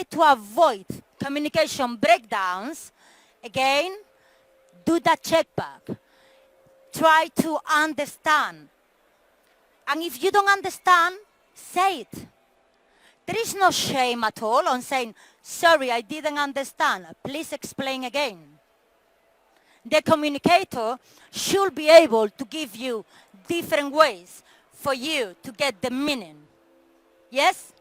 try to avoid communication breakdowns, again, do that check back. Try to understand. And if you don't understand, say it. There is no shame at all on saying, sorry, I didn't understand. Please explain again. The communicator should be able to give you different ways for you to get the meaning. Yes?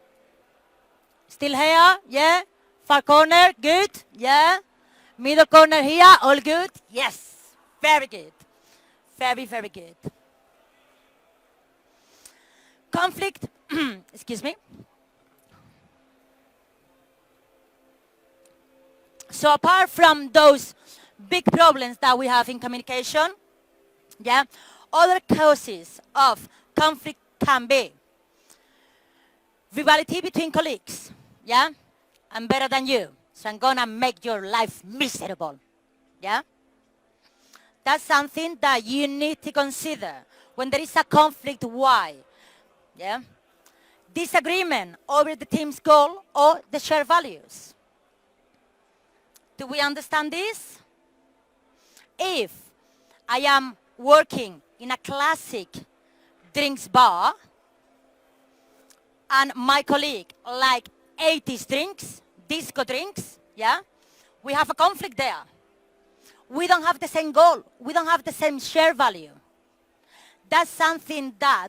Still here? Yeah? Far corner? Good? Yeah? Middle corner here? All good? Yes. Very good. Very, very good. Conflict, excuse me. So apart from those big problems that we have in communication, yeah, other causes of conflict can be rivalry between colleagues. Yeah, I'm better than you, so I'm gonna make your life miserable. Yeah, that's something that you need to consider when there is a conflict. Why? Yeah, disagreement over the team's goal or the shared values. Do we understand this? If I am working in a classic drinks bar and my colleague like 80s drinks, disco drinks, yeah, we have a conflict there. We don't have the same goal. We don't have the same share value. That's something that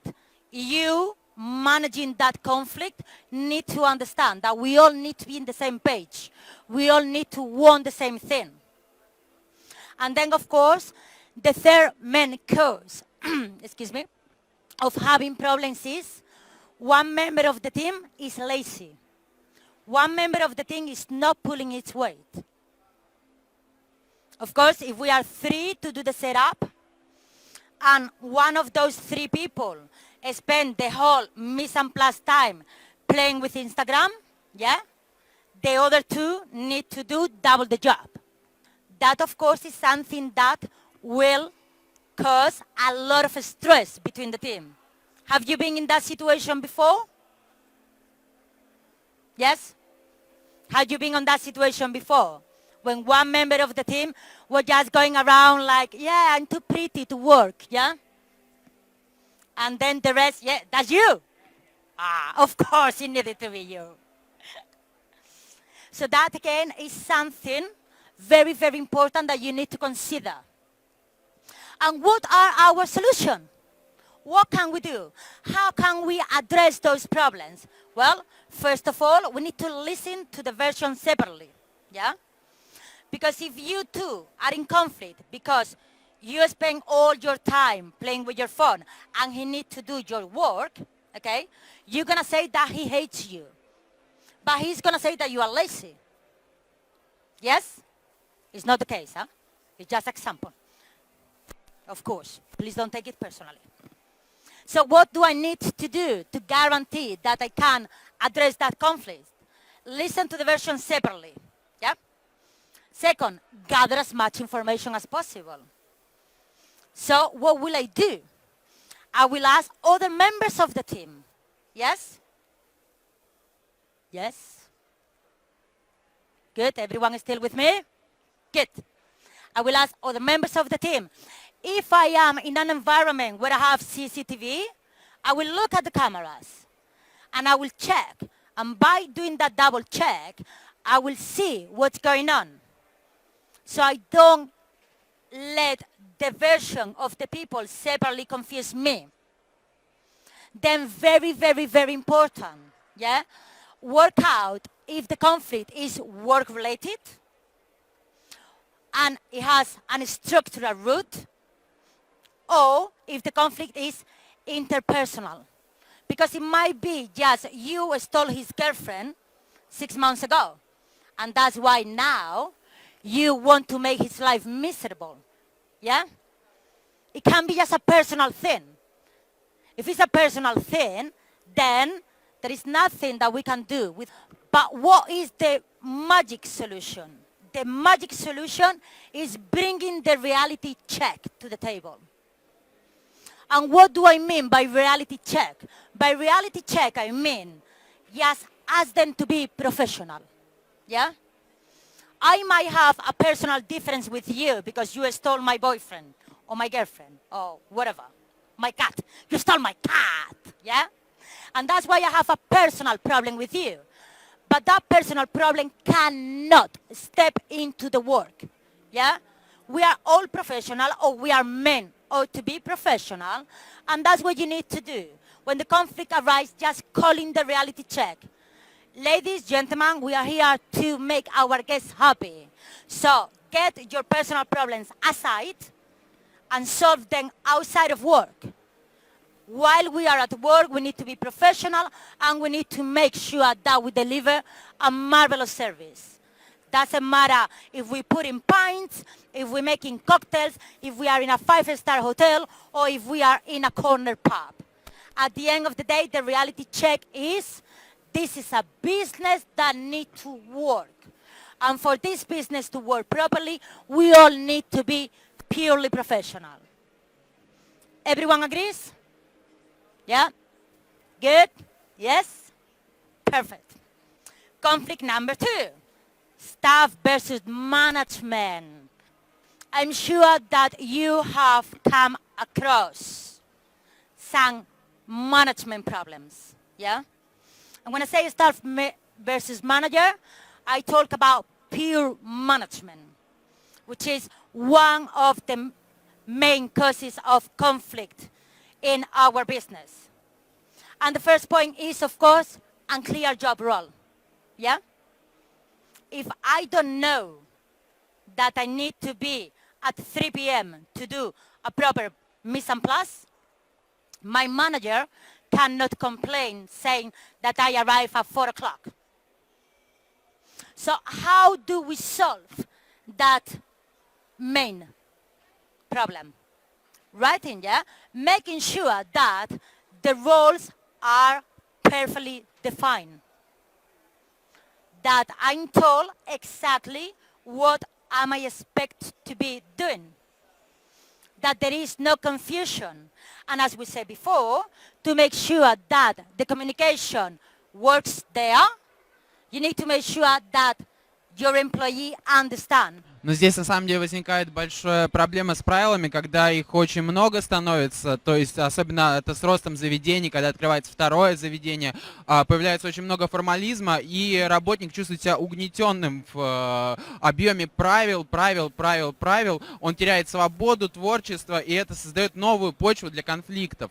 you managing that conflict need to understand, that we all need to be in the same page. We all need to want the same thing. And then, of course, the third main cause, excuse me, of having problems is one member of the team is lazy. One member of the team is not pulling its weight. Of course, if we are 3 to do the setup, and one of those 3 people spend the whole mise en place time playing with Instagram, yeah, the other 2 need to do double the job. That, of course, is something that will cause a lot of stress between the team. Have you been in that situation before? Yes? Have you been in that situation before? When one member of the team was just going around like, yeah, I'm too pretty to work, yeah? And then the rest, yeah, that's you. Of course it needed to be you. So that, again, is something very, very important that you need to consider. And what are our solutions? What can we do? How can we address those problems? Well, first of all, we need to listen to the version separately, yeah? Because if you two are in conflict because you spend all your time playing with your phone and he needs to do your work, okay, you're going to say that he hates you. But he's going to say that you are lazy. Yes? It's not the case, huh? It's just an example. Of course, please don't take it personally. So what do I need to do to guarantee that I can address that conflict? Listen to the version separately, yeah? Second, gather as much information as possible. So what will I do? I will ask other members of the team. Yes? Yes? Good, everyone is still with me? Good. I will ask other members of the team. If I am in an environment where I have CCTV, I will look at the cameras and I will check. And by doing that double check, I will see what's going on. So I don't let the version of the people separately confuse me. Then very, very, very important, yeah? Work out if the conflict is work-related and it has a structural root, or if the conflict is interpersonal. Because it might be just you stole his girlfriend 6 months ago, and that's why now you want to make his life miserable, yeah? It can be just a personal thing. If it's a personal thing, then there is nothing that we can do with. But what is the magic solution? The magic solution is bringing the reality check to the table. And what do I mean by reality check? By reality check, I mean just ask them to be professional. Yeah? I might have a personal difference with you because you stole my boyfriend or my girlfriend or whatever. My cat. You stole my cat. Yeah? And that's why I have a personal problem with you. But that personal problem cannot step into the work. Yeah? We are all professional, or we are men or to be professional, and that's what you need to do. When the conflict arises, just call in the reality check. Ladies, gentlemen, we are here to make our guests happy. So get your personal problems aside and solve them outside of work. While we are at work, we need to be professional and we need to make sure that we deliver a marvelous service. Doesn't matter if we put in pints, if we're making cocktails, if we are in a 5-star hotel, or if we are in a corner pub. At the end of the day, the reality check is this is a business that needs to work. And for this business to work properly, we all need to be purely professional. Everyone agrees? Yeah? Good? Yes? Perfect. Conflict number 2, staff versus management. I'm sure that you have come across some management problems. Yeah? And when I say staff versus manager, I talk about pure management, which is one of the main causes of conflict in our business. And the first point is, of course, unclear job role. Yeah? If I don't know that I need to be at 3 p.m. to do a proper mise en place, my manager cannot complain saying that I arrive at 4 o'clock. So how do we solve that main problem? Writing, yeah? Making sure that the roles are perfectly defined. That I'm told exactly what am I expected to be doing. That there is no confusion. And as we said before, to make sure that the communication works there, you need to make sure that your employee understand. Но здесь на самом деле возникает большая проблема с правилами, когда их очень много становится, то есть особенно это с ростом заведений, когда открывается второе заведение, появляется очень много формализма, и работник чувствует себя угнетенным в объеме правил, он теряет свободу, творчество, и это создает новую почву для конфликтов.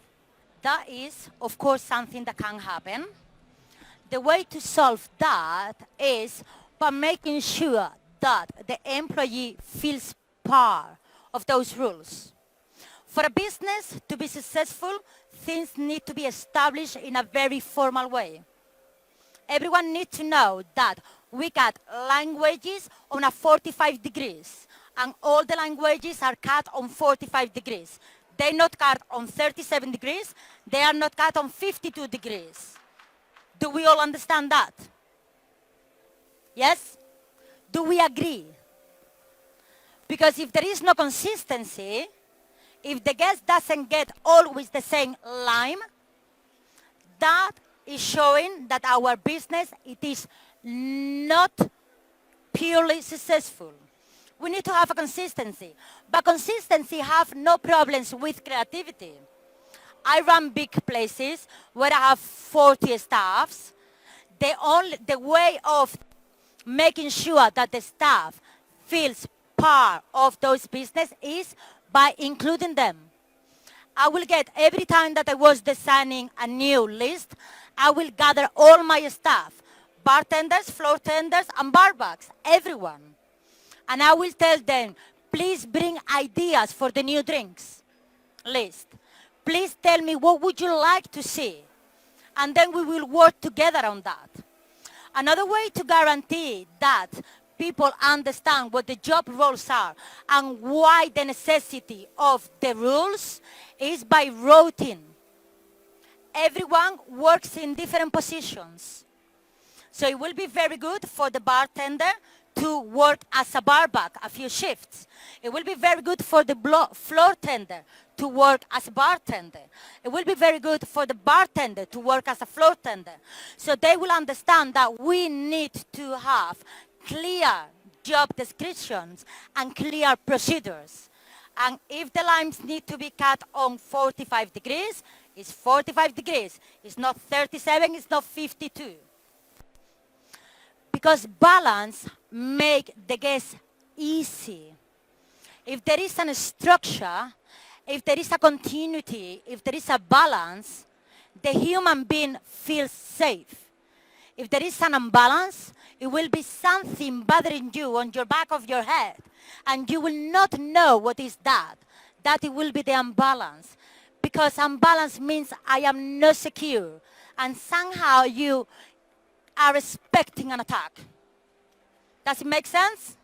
That is, of course, something that can happen. The way to solve that is by making sure that the employee feels part of those rules. For a business to be successful, things need to be established in a very formal way. Everyone needs to know that we cut languages on a 45 degrees, and all the languages are cut on 45 degrees. They're not cut on 37 degrees, they are not cut on 52 degrees. Do we all understand that? Yes? Do we agree? Because if there is no consistency, if the guest doesn't get always the same line, that is showing that our business, it is not purely successful. We need to have a consistency. But consistency have no problems with creativity. I run big places where I have 40 staffs. The way of making sure that the staff feels part of those business is by including them. I will get, every time that I was designing a new list, I will gather all my staff, bartenders, floor tenders, and barbacks, everyone. And I will tell them, please bring ideas for the new drinks list. Please tell me what would you like to see. And then we will work together on that. Another way to guarantee that people understand what the job roles are and why the necessity of the rules is by routine. Everyone works in different positions. So it will be very good for the bartender to work as a barback a few shifts. It will be very good for the floor tender to work as a bartender. It will be very good for the bartender to work as a floor tender. So they will understand that we need to have clear job descriptions and clear procedures. And if the lines need to be cut on 45 degrees, it's 45 degrees. It's not 37, it's not 52. Because balance make the guess easy. If there is a structure, if there is a continuity, if there is a balance, the human being feels safe. If there is an imbalance, it will be something bothering you on your back of your head, and you will not know what is that. That it will be the imbalance. Because imbalance means I am not secure, and somehow you are expecting an attack. Does it make sense?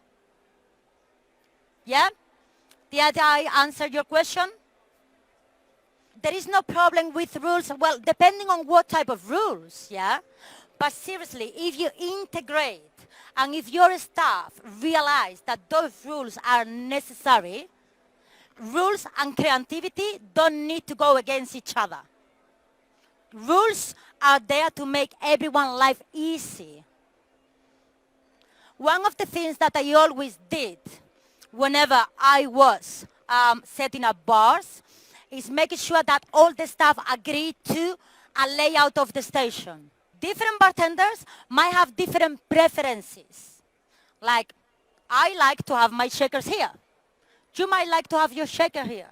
Yeah? Did I answer your question? There is no problem with rules, well, depending on what type of rules, yeah? But seriously, if you integrate and if your staff realize that those rules are necessary, rules and creativity don't need to go against each other. Rules are there to make everyone's life easy. One of the things that I always did whenever I was setting up bars is making sure that all the staff agreed to a layout of the station. Different bartenders might have different preferences. Like, I like to have my shakers here. You might like to have your shaker here.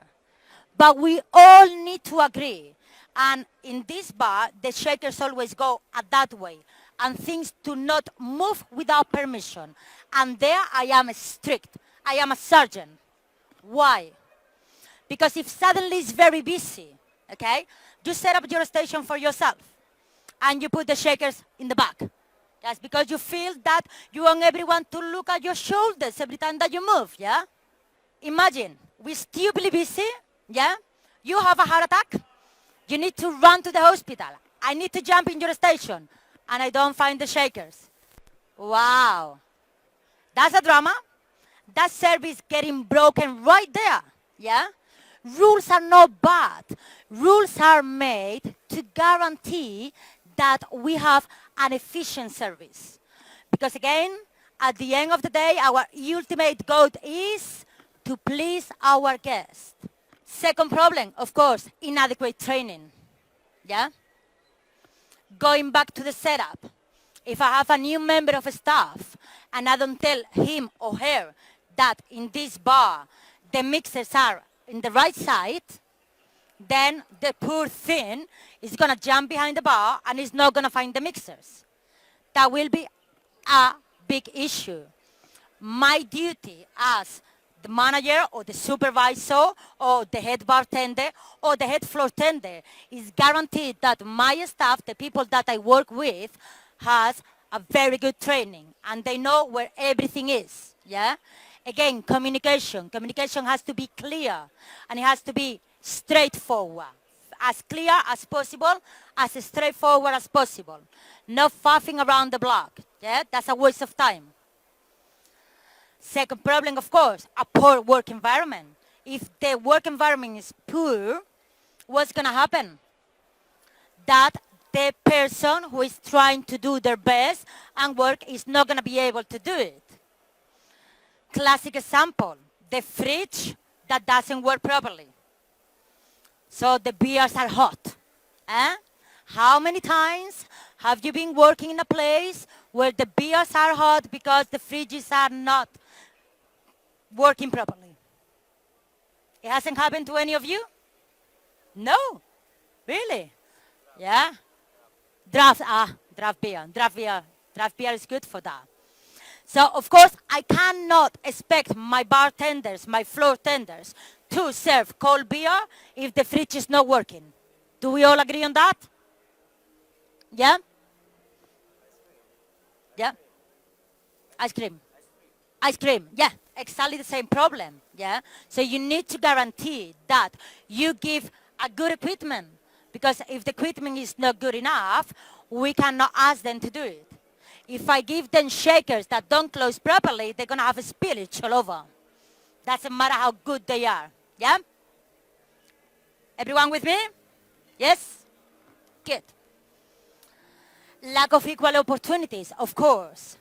But we all need to agree. And in this bar, the shakers always go that way. And things do not move without permission. And there I am strict. I am a sergeant. Why? Because if suddenly it's very busy, okay, you set up your station for yourself. And you put the shakers in the back. That's because you feel that you want everyone to look at your shoulders every time that you move, yeah? Imagine, we're stupidly busy, yeah? You have a heart attack. You need to run to the hospital. I need to jump in your station. And I don't find the shakers. Wow. That's a drama. That service getting broken right there, yeah? Rules are not bad. Rules are made to guarantee that we have an efficient service. Because again, at the end of the day, our ultimate goal is to please our guests. Second problem, of course, inadequate training. Yeah? Going back to the setup. If I have a new member of staff and I don't tell him or her that in this bar the mixers are in the right side, then the poor thing is going to jump behind the bar and is not going to find the mixers. That will be a big issue. My duty as the manager or the supervisor or the head bartender or the head floor tender is guaranteed that my staff, the people that I work with, has a very good training and they know where everything is. Yeah? Again, communication. Communication has to be clear and it has to be straightforward. As clear as possible, as straightforward as possible. No faffing around the block. Yeah? That's a waste of time. Second problem, of course, a poor work environment. If the work environment is poor, what's going to happen? That the person who is trying to do their best and work is not going to be able to do it. Classic example, the fridge that doesn't work properly. So the beers are hot. How many times have you been working in a place where the beers are hot because the fridges are not working properly? It hasn't happened to any of you? No? Really? Yeah? Draft beer. Draft beer is good for that. So, of course, I cannot expect my bartenders, my floor tenders, to serve cold beer if the fridge is not working. Do we all agree on that? Yeah? Yeah? Ice cream. Ice cream, yeah, exactly the same problem, yeah? So you need to guarantee that you give a good equipment, because if the equipment is not good enough, we cannot ask them to do it. If I give them shakers that don't close properly, they're going to have a spillage all over. Doesn't matter how good they are, yeah? Everyone with me? Yes? Good. Lack of equal opportunities, of course.